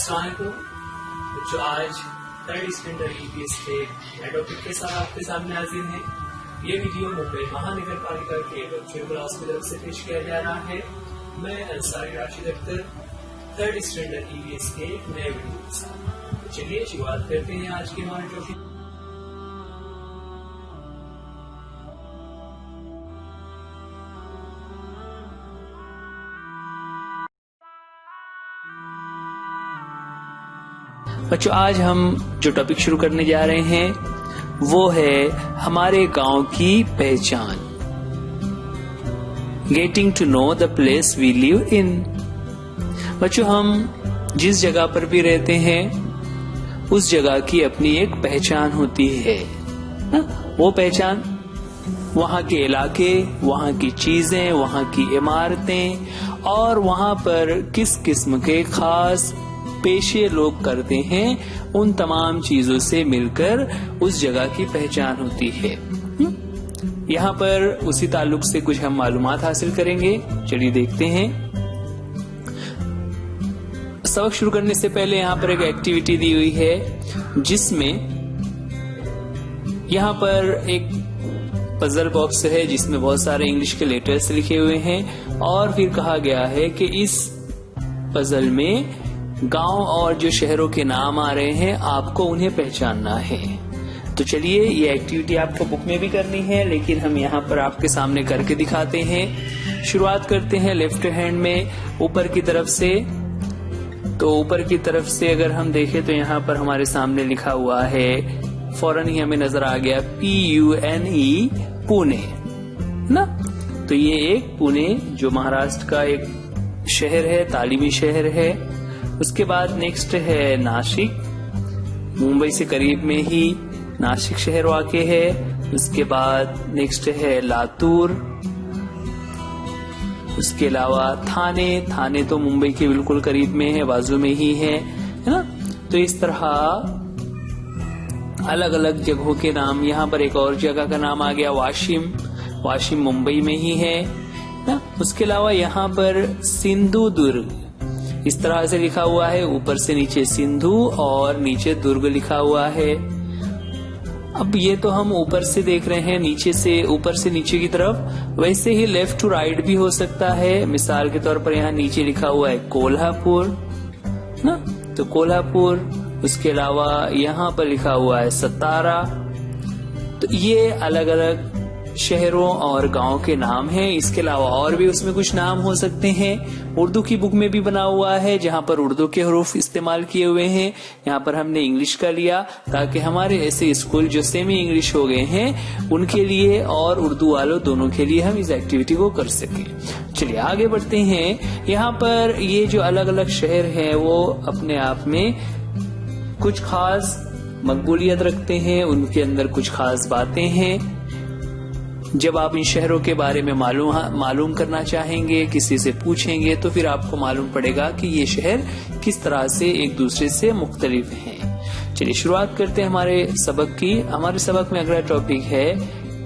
السلام علیکم بچوں، آج تھرڈ اسٹینڈرڈ EVS کے نئے ٹاپک کے ساتھ آپ کے سامنے حاضر ہیں۔ یہ ویڈیو ممبئی مہانگر پالیکا کے بچوں کلاس کی طرف سے پیش کیا جا رہا ہے۔ میں Ansari Rashid Akhtar, third standard EVS کے نئے ویڈیو کے ساتھ۔ چلیے شروعات کرتے ہیں آج کے ہمارے ٹاپک۔ بچوں، آج ہم جو ٹاپک شروع کرنے جا رہے ہیں وہ ہے ہمارے گاؤں کی پہچان، getting to know the place we live in. بچوں، ہم جس جگہ پر بھی رہتے ہیں اس جگہ کی اپنی ایک پہچان ہوتی ہے۔ وہ پہچان وہاں کے علاقے، وہاں کی چیزیں، وہاں کی عمارتیں اور وہاں پر کس قسم کے خاص پیشے لوگ کرتے ہیں، ان تمام چیزوں سے مل کر اس جگہ کی پہچان ہوتی ہے۔ یہاں پر اسی تعلق سے کچھ ہم معلومات حاصل کریں گے۔ چلیے دیکھتے ہیں۔ سبق شروع کرنے سے پہلے یہاں پر ایک ایکٹیویٹی دی ہوئی ہے جس میں یہاں پر ایک پزل باکس ہے جس میں بہت سارے انگلش کے لیٹرز لکھے ہوئے ہیں، اور پھر کہا گیا ہے کہ اس پزل میں گاؤں اور جو شہروں کے نام آ رہے ہیں آپ کو انہیں پہچاننا ہے۔ تو چلیے، یہ ایکٹیویٹی آپ کو بک میں بھی کرنی ہے لیکن ہم یہاں پر آپ کے سامنے کر کے دکھاتے ہیں۔ شروعات کرتے ہیں لیفٹ ہینڈ میں اوپر کی طرف سے۔ تو اوپر کی طرف سے اگر ہم دیکھیں تو یہاں پر ہمارے سامنے لکھا ہوا ہے، فوراً ہی ہمیں نظر آ گیا PUNE، پونے نا۔ تو یہ ایک پونے جو مہاراشٹر کا ایک شہر ہے، تعلیمی شہر ہے۔ اس کے بعد نیکسٹ ہے ناسک، ممبئی سے قریب میں ہی ناسک شہر واقع ہے۔ اس کے بعد نیکسٹ ہے لاتور۔ اس کے علاوہ تھانے تو ممبئی کے بالکل قریب میں ہے، بازو میں ہی ہے نا۔ تو اس طرح الگ الگ جگہوں کے نام، یہاں پر ایک اور جگہ کا نام آ گیا واشم ممبئی میں ہی ہے نا۔ اس کے علاوہ یہاں پر سندھو درگ اس طرح سے لکھا ہوا ہے، اوپر سے نیچے سندھو اور نیچے درگ لکھا ہوا ہے۔ اب یہ تو ہم اوپر سے دیکھ رہے ہیں، نیچے سے اوپر سے نیچے کی طرف، ویسے ہی لیفٹ ٹو رائٹ بھی ہو سکتا ہے۔ مثال کے طور پر یہاں نیچے لکھا ہوا ہے کولہاپور نا، تو کولہاپور۔ اس کے علاوہ یہاں پر لکھا ہوا ہے ستارا۔ تو یہ الگ الگ شہروں اور گاؤں کے نام ہیں۔ اس کے علاوہ اور بھی اس میں کچھ نام ہو سکتے ہیں۔ اردو کی بک میں بھی بنا ہوا ہے جہاں پر اردو کے حروف استعمال کیے ہوئے ہیں۔ یہاں پر ہم نے انگلش کا لیا تاکہ ہمارے ایسے اسکول جو سیمی انگلش ہو گئے ہیں ان کے لیے اور اردو والوں دونوں کے لیے ہم اس ایکٹیویٹی کو کر سکیں۔ چلیے آگے بڑھتے ہیں۔ یہاں پر یہ جو الگ الگ شہر ہیں وہ اپنے آپ میں کچھ خاص مقبولیت رکھتے ہیں، ان کے اندر کچھ خاص باتیں ہیں۔ جب آپ ان شہروں کے بارے میں معلوم کرنا چاہیں گے، کسی سے پوچھیں گے، تو پھر آپ کو معلوم پڑے گا کہ یہ شہر کس طرح سے ایک دوسرے سے مختلف ہیں۔ چلیے شروعات کرتے ہیں ہمارے سبق کی۔ ہمارے سبق میں اگلا ٹاپک ہے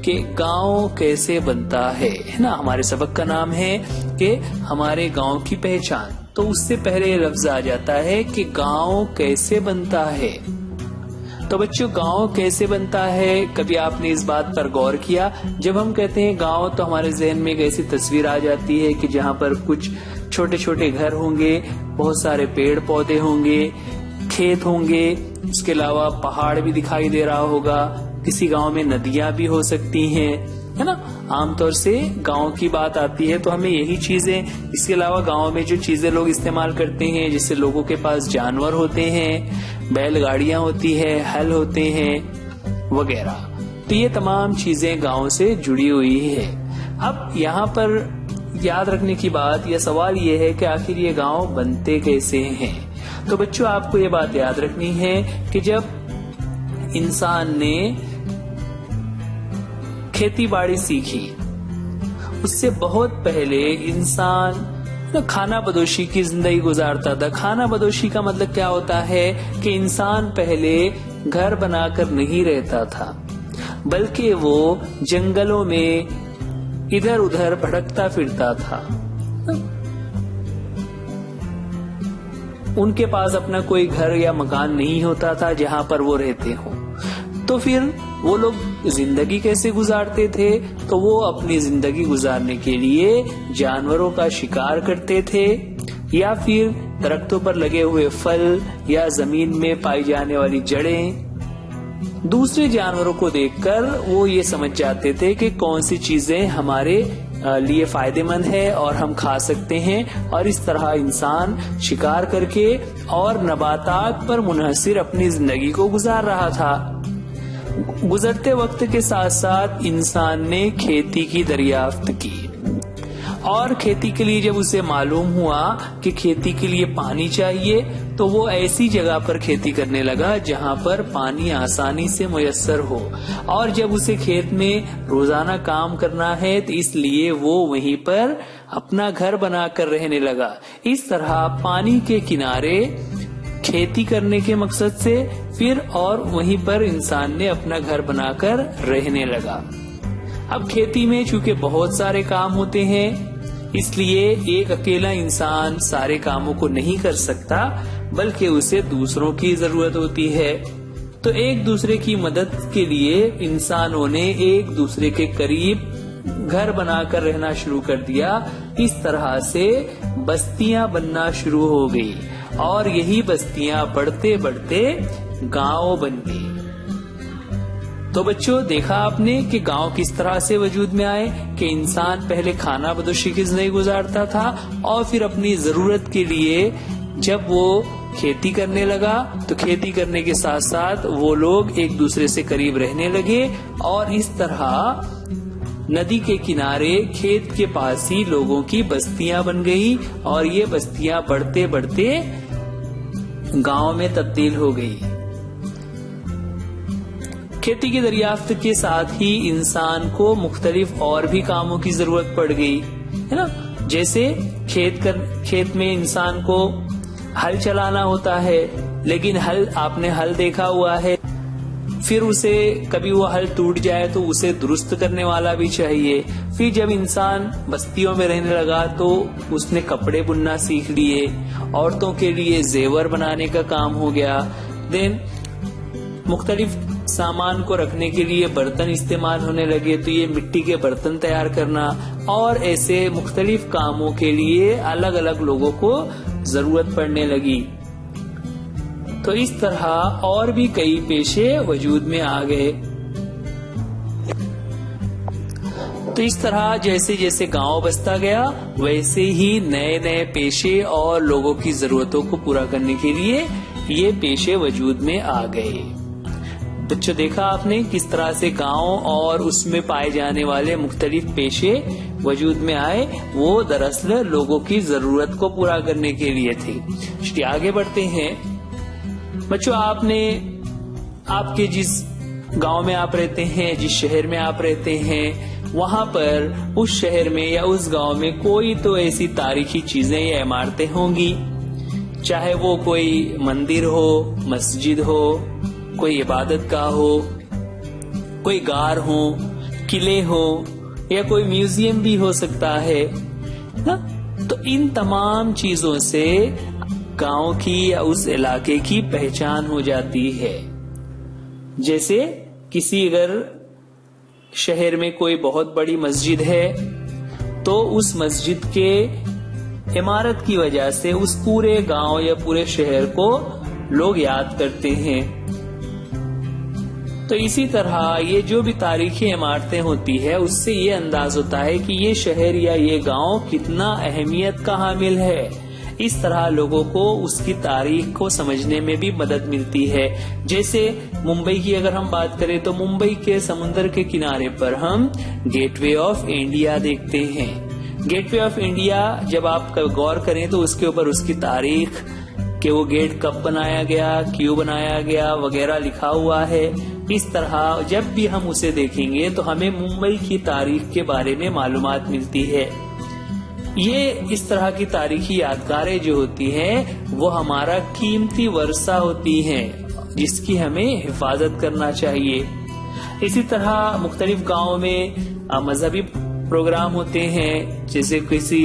کہ گاؤں کیسے بنتا ہے نا۔ ہمارے سبق کا نام ہے کہ ہمارے گاؤں کی پہچان۔ تو اس سے پہلے یہ لفظ آ جاتا ہے کہ گاؤں کیسے بنتا ہے۔ تو بچوں، گاؤں کیسے بنتا ہے، کبھی آپ نے اس بات پر غور کیا؟ جب ہم کہتے ہیں گاؤں تو ہمارے ذہن میں ایک ایسی تصویر آ جاتی ہے کہ جہاں پر کچھ چھوٹے چھوٹے گھر ہوں گے، بہت سارے پیڑ پودے ہوں گے، کھیت ہوں گے، اس کے علاوہ پہاڑ بھی دکھائی دے رہا ہوگا، کسی گاؤں میں ندیاں بھی ہو سکتی ہیں، ہے نا۔ عام طور سے گاؤں کی بات آتی ہے تو ہمیں یہی چیزیں، اس کے علاوہ گاؤں میں جو چیزیں لوگ استعمال کرتے ہیں، جس سے لوگوں کے پاس جانور ہوتے ہیں، بیل گاڑیاں ہوتی ہے، ہل ہوتے ہیں وغیرہ، تو یہ تمام چیزیں گاؤں سے جڑی ہوئی ہے۔ اب یہاں پر یاد رکھنے کی بات یا سوال یہ ہے کہ آخر یہ گاؤں بنتے کیسے ہیں۔ تو بچوں، آپ کو یہ بات یاد رکھنی ہے کہ جب انسان نے کھیتی باڑی سیکھی، اس سے بہت پہلے انسان کھانا بدوشی کی زندگی گزارتا تھا۔ کھانا بدوشی کا مطلب کیا ہوتا ہے کہ انسان پہلے گھر بنا کر نہیں رہتا تھا، بلکہ وہ جنگلوں میں ادھر ادھر بھٹکتا پھرتا تھا۔ ان کے پاس اپنا کوئی گھر یا مکان نہیں ہوتا تھا جہاں پر وہ رہتے ہوں، تو پھر وہ لوگ زندگی کیسے گزارتے تھے؟ تو وہ اپنی زندگی گزارنے کے لیے جانوروں کا شکار کرتے تھے، یا پھر درختوں پر لگے ہوئے پھل یا زمین میں پائی جانے والی جڑیں، دوسرے جانوروں کو دیکھ کر وہ یہ سمجھ جاتے تھے کہ کون سی چیزیں ہمارے لیے فائدے مند ہے اور ہم کھا سکتے ہیں، اور اس طرح انسان شکار کر کے اور نباتات پر منحصر اپنی زندگی کو گزار رہا تھا۔ گزرتے وقت کے ساتھ ساتھ انسان نے کھیتی کی دریافت کی، اور کھیتی کے لیے جب اسے معلوم ہوا کہ کھیتی کے لیے پانی چاہیے تو وہ ایسی جگہ پر کھیتی کرنے لگا جہاں پر پانی آسانی سے میسر ہو، اور جب اسے کھیت میں روزانہ کام کرنا ہے تو اس لیے وہ وہیں پر اپنا گھر بنا کر رہنے لگا۔ اس طرح پانی کے کنارے کھیتی کرنے کے مقصد سے پھر اور وہیں پر انسان نے اپنا گھر بنا کر رہنے لگا۔ اب کھیتی میں چونکہ بہت سارے کام ہوتے ہیں، اس لیے ایک اکیلا انسان سارے کاموں کو نہیں کر سکتا، بلکہ اسے دوسروں کی ضرورت ہوتی ہے۔ تو ایک دوسرے کی مدد کے لیے انسانوں نے ایک دوسرے کے قریب گھر بنا کر رہنا شروع کر دیا۔ اس طرح سے بستیاں بننا شروع ہو گئی، اور یہی بستیاں بڑھتے بڑھتے گاؤں بن گئی۔ تو بچوں، دیکھا آپ نے کہ گاؤں کس طرح سے وجود میں آئے، کہ انسان پہلے کھانا بدوشی کی زندگی گزارتا تھا، اور پھر اپنی ضرورت کے لیے جب وہ کھیتی کرنے لگا تو کھیتی کرنے کے ساتھ ساتھ وہ لوگ ایک دوسرے سے قریب رہنے لگے، اور اس طرح ندی کے کنارے کھیت کے پاس ہی لوگوں کی بستیاں بن گئی، اور یہ بستیاں بڑھتے بڑھتے گاؤں میں تبدیل ہو گئی۔ کھیتی کی دریافت کے ساتھ ہی انسان کو مختلف اور بھی کاموں کی ضرورت پڑ گئی ہے نا، جیسے کھیت میں انسان کو ہل چلانا ہوتا ہے، لیکن آپ نے ہل دیکھا ہوا ہے، پھر اسے کبھی وہ ہل ٹوٹ جائے تو اسے درست کرنے والا بھی چاہیے۔ پھر جب انسان بستیوں میں رہنے لگا تو اس نے کپڑے بننا سیکھ لیے، عورتوں کے لیے زیور بنانے کا کام ہو گیا، دین مختلف سامان کو رکھنے کے لیے برتن استعمال ہونے لگے، تو یہ مٹی کے برتن تیار کرنا، اور ایسے مختلف کاموں کے لیے الگ الگ لوگوں کو ضرورت پڑنے لگی۔ تو اس طرح اور بھی کئی پیشے وجود میں آ گئے۔ تو اس طرح جیسے جیسے گاؤں بستا گیا، ویسے ہی نئے نئے پیشے اور لوگوں کی ضرورتوں کو پورا کرنے کے لیے یہ پیشے وجود میں آ گئے۔ بچوں، دیکھا آپ نے کس طرح سے گاؤں اور اس میں پائے جانے والے مختلف پیشے وجود میں آئے، وہ دراصل لوگوں کی ضرورت کو پورا کرنے کے لیے تھے۔ چلیے آگے بڑھتے ہیں۔ بچوں، آپ کے جس گاؤں میں آپ رہتے ہیں، جس شہر میں آپ رہتے ہیں، وہاں پر اس شہر میں یا اس گاؤں میں کوئی تو ایسی تاریخی چیزیں یا عمارتیں ہوں گی، چاہے وہ کوئی مندر ہو، مسجد ہو، کوئی عبادت گاہ ہو، کوئی غار ہو، قلعے ہو، یا کوئی میوزیم بھی ہو سکتا ہے نا؟ تو ان تمام چیزوں سے گاؤں کی یا اس علاقے کی پہچان ہو جاتی ہے۔ جیسے کسی اگر شہر میں کوئی بہت بڑی مسجد ہے تو اس مسجد کے عمارت کی وجہ سے اس پورے گاؤں یا پورے شہر کو لوگ یاد کرتے ہیں۔ تو اسی طرح یہ جو بھی تاریخی عمارتیں ہوتی ہے، اس سے یہ انداز ہوتا ہے کہ یہ شہر یا یہ گاؤں کتنا اہمیت کا حامل ہے۔ اس طرح لوگوں کو اس کی تاریخ کو سمجھنے میں بھی مدد ملتی ہے۔ جیسے ممبئی کی اگر ہم بات کریں تو ممبئی کے سمندر کے کنارے پر ہم گیٹ وے آف انڈیا دیکھتے ہیں۔ گیٹ وے آف انڈیا جب آپ غور کریں تو اس کے اوپر اس کی تاریخ، کہ وہ گیٹ کب بنایا گیا، کیوں بنایا گیا وغیرہ لکھا ہوا ہے۔ اس طرح جب بھی ہم اسے دیکھیں گے تو ہمیں ممبئی کی تاریخ کے بارے میں معلومات ملتی ہے۔ یہ اس طرح کی تاریخی یادگاریں جو ہوتی ہیں وہ ہمارا قیمتی ورثہ ہوتی ہیں، جس کی ہمیں حفاظت کرنا چاہیے۔ اسی طرح مختلف گاؤں میں مذہبی پروگرام ہوتے ہیں، جیسے کسی